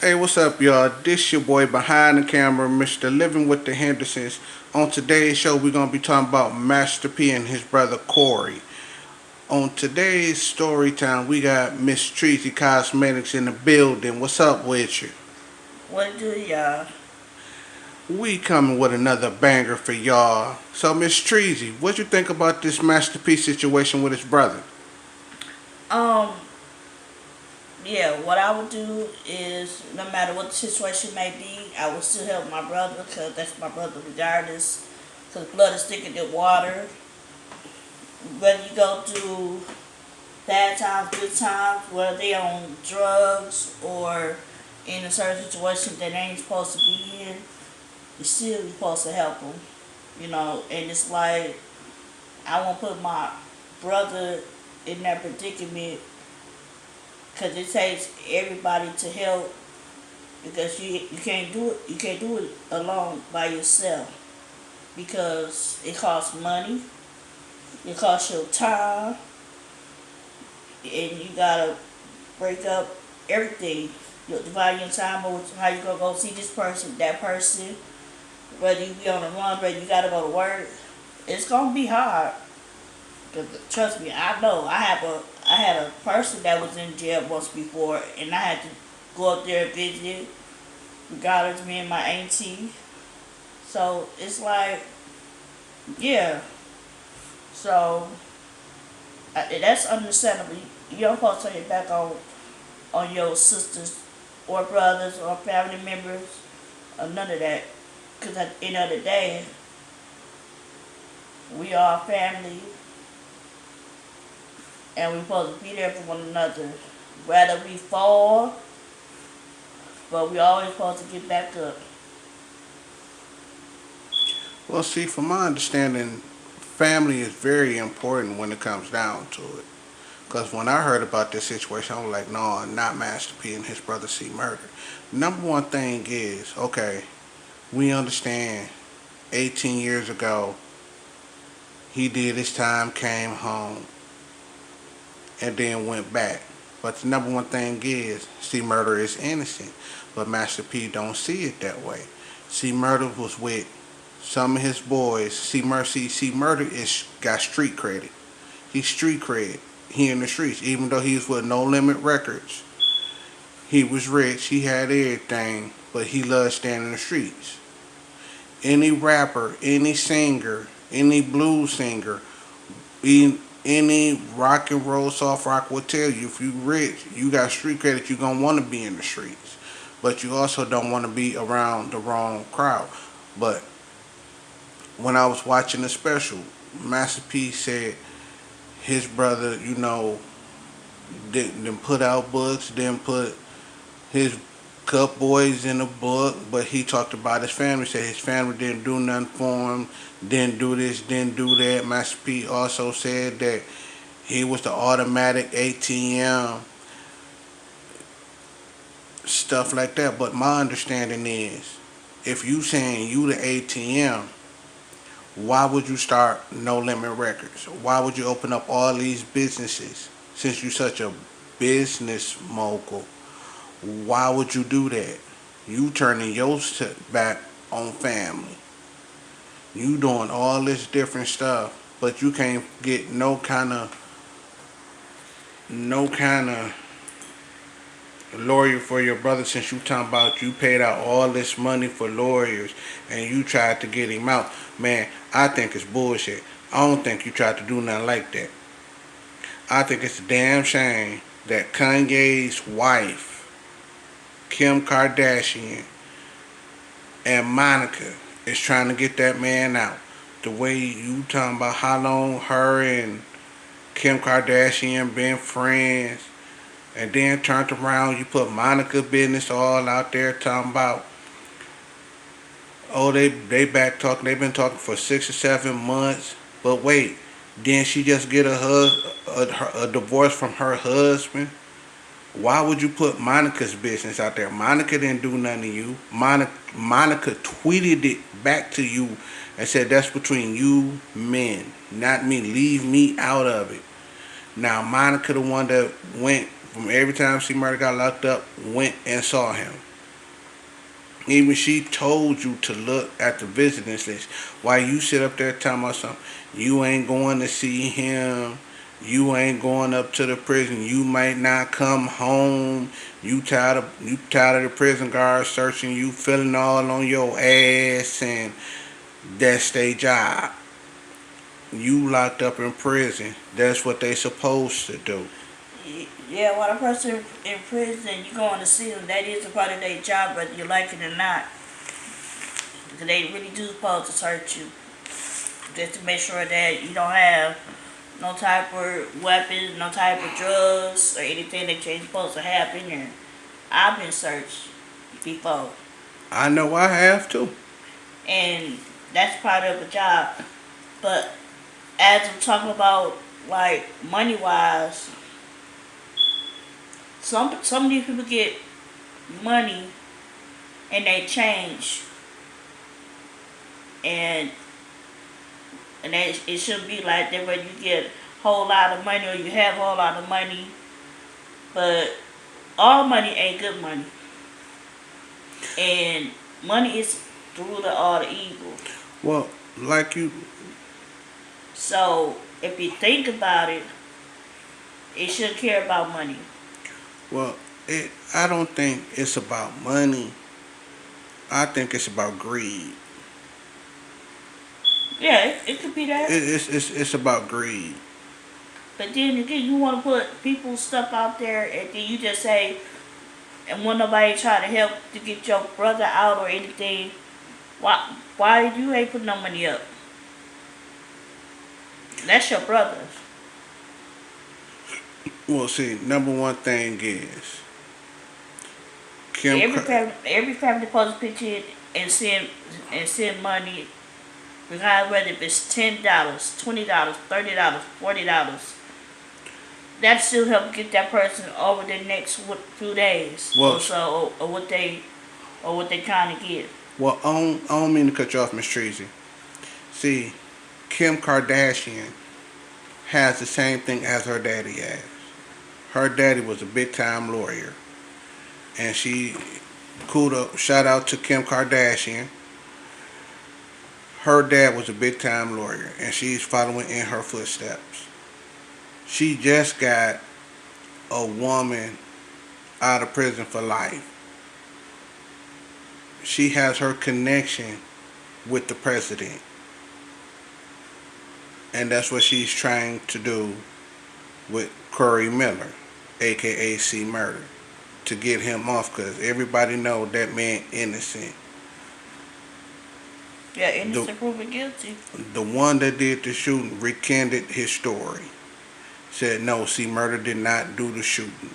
Hey, what's up, y'all? This your boy behind the camera, Mr. Livin with the Hendersons. On today's show, we're gonna be talking about Master P and his brother Corey. On today's story time, we got Miss Treasy Cosmetics in the building. What's up with you? What do y'all? We coming with another banger for y'all. So, Miss Treasy, what you think about this Master P situation with his brother? Um, yeah, what I would do is no matter what the situation may be, I would still help my brother because that's my brother regardless. Because blood is thicker than water. Whether you go through bad times, good times, whether they on drugs or in a certain situation that they ain't supposed to be in, you still supposed to help them. And it's like I won't put my brother in that predicament because it takes everybody to help because you can't do it alone by yourself because it costs money, it costs your time, and you gotta break up everything. You divide your time over how you gonna go see this person, that person, whether you be on the run, whether you gotta go to work. It's gonna be hard. 'Cause trust me, I know. I had a person that was in jail once before, and I had to go up there and visit, regardless of me and my auntie. So it's like, yeah. So that's understandable. You don't supposed to turn your back on your sisters or brothers or family members or none of that. Because at the end of the day, we are family and we're supposed to be there for one another. Whether we fall, but we always supposed to get back up. Well, see, from my understanding, family is very important when it comes down to it. Because when I heard about this situation, I was like, no, not Master P and his brother C murder. Number one thing is, okay, we understand 18 years ago, he did his time, came home, and then went back. But the number one thing is, C murder is innocent. But Master P don't see it that way. C murder was with some of his boys. C murder is got street credit. He's street cred. He in the streets. Even though he was with No Limit Records, he was rich. He had everything, but he loved staying in the streets. Any rapper, any singer, any blues singer, any rock and roll, soft rock will tell you if you rich, you got street credit, you gonna want to be in the streets, but you also don't want to be around the wrong crowd. But when I was watching the special, Master P said his brother, didn't put out books, didn't put his Cup Boys in the book, but he talked about his family. Said his family didn't do nothing for him, didn't do this, didn't do that. Master P also said that he was the automatic ATM, stuff like that. But my understanding is, if you saying you the ATM, why would you start No Limit Records? Why would you open up all these businesses since you're such a business mogul? Why would you do that? You turning your back on family. You doing all this different stuff, but you can't get no kind of lawyer for your brother since you talking about you paid out all this money for lawyers and you tried to get him out. Man, I think it's bullshit. I don't think you tried to do nothing like that. I think it's a damn shame that Kanye's wife, Kim Kardashian, and Monica is trying to get that man out. The way you talking about how long her and Kim Kardashian been friends, and then turned around, you put Monica business all out there talking about, oh, they back talking, they've been talking for 6 or 7 months, but wait, then she just get a divorce from her husband. Why would you put Monica's business out there? Monica didn't do nothing to you. Monica tweeted it back to you and said that's between you men, not me. Leave me out of it. Now Monica, the one that went from every time she murder got locked up, went and saw him. Even she told you to look at the visitors list. Why you sit up there telling us something? You ain't going to see him. You ain't going up to the prison. You might not come home. You tired of the prison guards searching you, feeling all on your ass, and that's their job. You locked up in prison. That's what they supposed to do. Yeah, while a person in prison, you going to see them. That is a part of their job, whether you like it or not. Because they really do supposed to search you, just to make sure that you don't have no type of weapons, no type of drugs, or anything that you ain't supposed to have in there. I've been searched before, I know I have to. and that's part of the job. But as I'm talking about, like, money wise, some of these people get money and they change, and it shouldn't be like that. Where you get a whole lot of money or you have a whole lot of money, but all money ain't good money, and money is the root of all the evil. Well, like you, So if you think about it, it shouldn't care about money. well, I don't think it's about money. I think it's about greed. Yeah, it could be It, that. it's about greed. But then again, you want to put people's stuff out there, and then you just say, and when nobody try to help to get your brother out or anything, why you ain't putting no money up? That's your brother. Well, see, number one thing is Kim. Every family supposed to pitch in and send money, regardless whether if it's $10, $20, $30, $40. That still help get that person over the next few days Well, or so, or what they trying to get. well, I don't mean to cut you off, Miss Treasy. See, Kim Kardashian has the same thing as her daddy has. Her daddy was a big time lawyer, and she kudos shout out to Kim Kardashian. Her dad was a big time lawyer, and she's following in her footsteps. She just got a woman out of prison for life. She has her connection with the president, and that's what she's trying to do with Corey Miller, aka C Murder, to get him off because everybody know that man innocent. Yeah, The innocent proven guilty. the one that did the shooting recanted his story. Said no, C Murder did not do the shooting.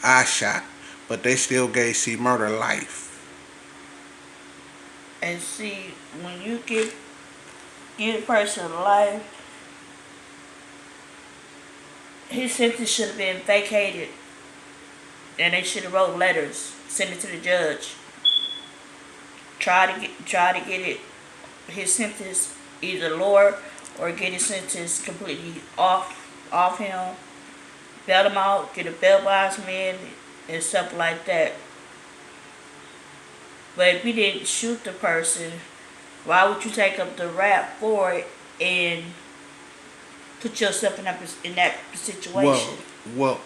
I shot, but they still gave C Murder life. And see, when you give a person life, his sentence should have been vacated, and they should have wrote letters, sent it to the judge. Try to get it his sentence either lower or get his sentence completely off him. Bail him out, get a bail bondsman and stuff like that. But if you didn't shoot the person, why would you take up the rap for it and put yourself in that Well, situation?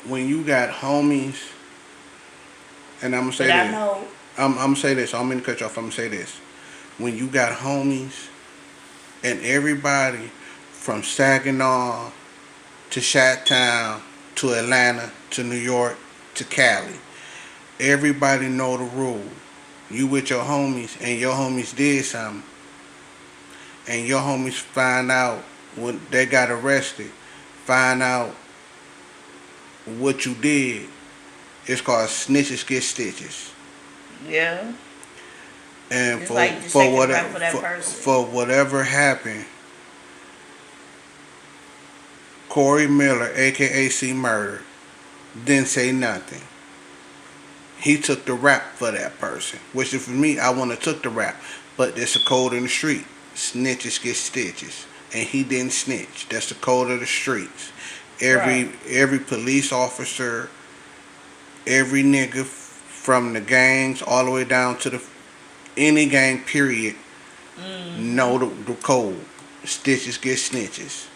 when you got homies, and I'm gonna say But I this, know, I'm gonna say this. I don't mean to cut you off. I'm gonna say this. When you got homies and everybody from Saginaw to Chi-Town to Atlanta to New York to Cali, everybody know the rule. You with your homies and your homies did something, and your homies find out when they got arrested, find out what you did. It's called snitches get stitches. yeah, And it's for like just for taking a rap whatever for that person. for whatever happened, Corey Miller, aka C Murder, didn't say nothing. He took the rap for that person. Which is for me, I wouldn't have took the rap. But there's a code in the street. Snitches get stitches. And he didn't snitch. That's the code of the streets. Right. Every police officer, every nigga from the gangs all the way down to the any gang period know the code. Stitches get snitches.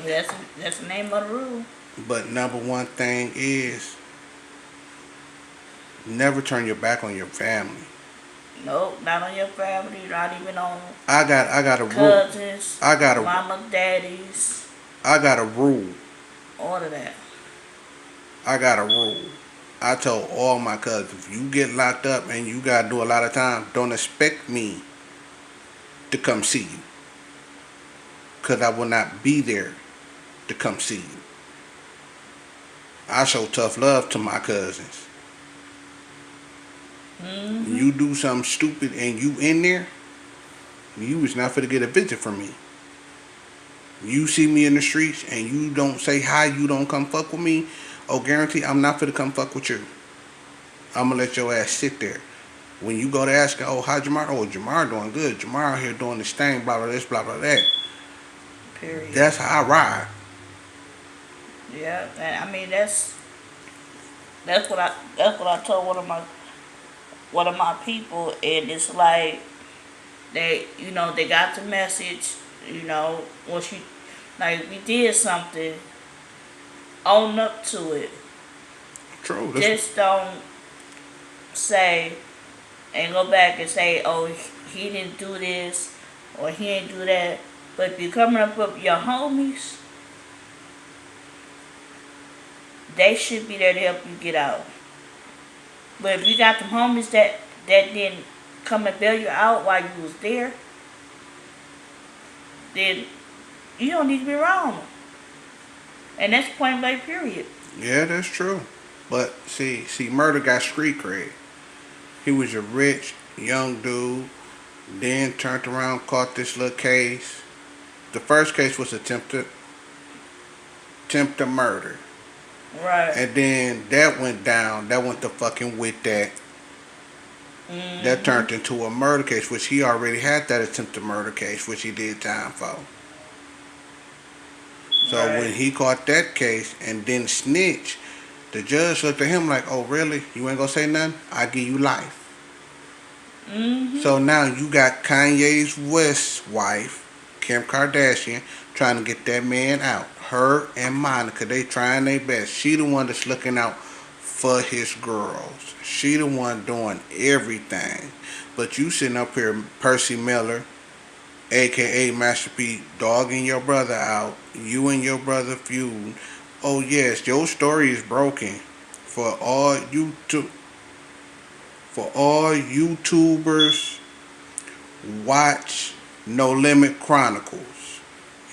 That's the name of the rule. But number one thing is never turn your back on your family. Nope, not on your family, not even on I got a rule. cousins, I got a mama, daddies, I got a rule. all of that. I got a rule. I told all my cousins, if you get locked up and you gotta do a lot of time, don't expect me to come see you. Cause I will not be there to come see you. I show tough love to my cousins. You do something stupid and you in there, you was not finna get a visit from me. You see me in the streets and you don't say hi, you don't come fuck with me, oh guarantee I'm not finna come fuck with you. I'm gonna let your ass sit there. When you go to ask, oh, how Jamar? Oh, Jamar doing good. Jamar out here doing this thing, blah, blah, this, blah, blah, that. Period. That's how I ride. Yeah, and I mean that's what I told one of my people, and it's like they got the message, once you like we did something, own up to it. True. Just don't say and go back and say, oh, he didn't do this or he didn't do that. But if you're coming up with your homies, they should be there to help you get out. But if you got them homies that didn't come and bail you out while you was there, then you don't need to be around them. And that's point blank period. Yeah, that's true. But see, murder got street cred. He was a rich young dude, then turned around, caught this little case. The first case was attempted murder. Right. And then that went down. That went to fucking with that. That turned into a murder case, which he already had that attempted murder case, which he did time for. So when he caught that case and then snitch, the judge looked at him like, oh really? You ain't gonna say nothing? I give you life. So now you got Kanye's West wife, Kim Kardashian, trying to get that man out. Her and Monica, they trying their best. She the one that's looking out for his girls. She the one doing everything. But you sitting up here, Percy Miller, a.k.a. Master P, dogging your brother out. You and your brother feud. Oh yes, your story is broken. For all YouTubers, watch No Limit Chronicles.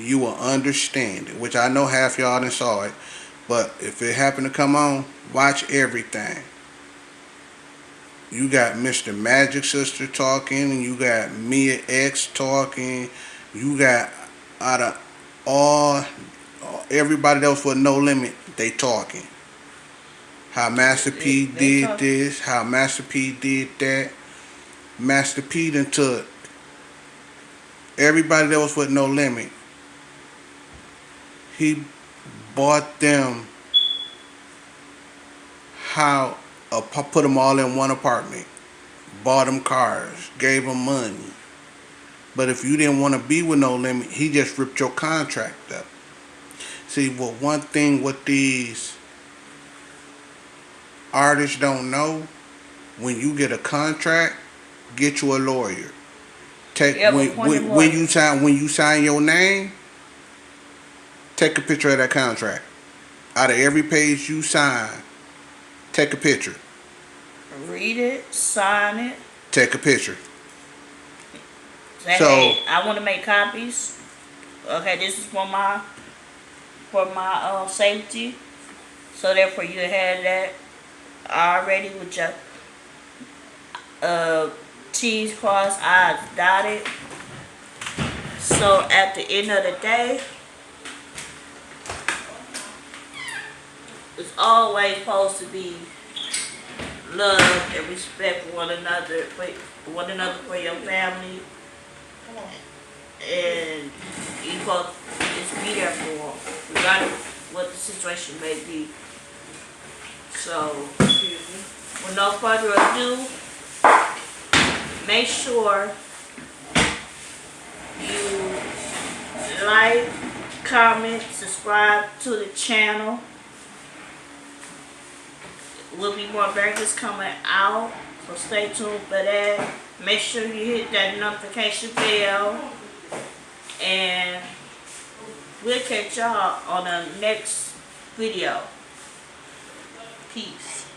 You will understand it, which I know half y'all done saw it. But if it happened to come on, watch everything. You got Mr. Magic Sister talking, and you got Mia X talking. You got out of all everybody else with No Limit, they talking. How Master P did this, how Master P did that. Master P done took everybody that was with No Limit. He bought them put them all in one apartment, bought them cars, gave them money. But if you didn't want to be with No Limit, he just ripped your contract up. See, well, one thing what these artists don't know, when you get a contract, get you a lawyer. When you sign your name, take a picture of that contract. Out of every page you sign, take a picture. Read it, sign it. Take a picture. Say, hey, I want to make copies. Okay, this is for my safety. So therefore you had that already with your T's crossed, I's dotted. So at the end of the day, it's always supposed to be love and respect for one another, for your family, and you supposed to just be there for them, regardless of what the situation may be. So, excuse me. with no further ado, make sure you like, comment, subscribe to the channel. Will be more burgers coming out, so stay tuned for that. Make sure you hit that notification bell, and we'll catch y'all on the next video. Peace.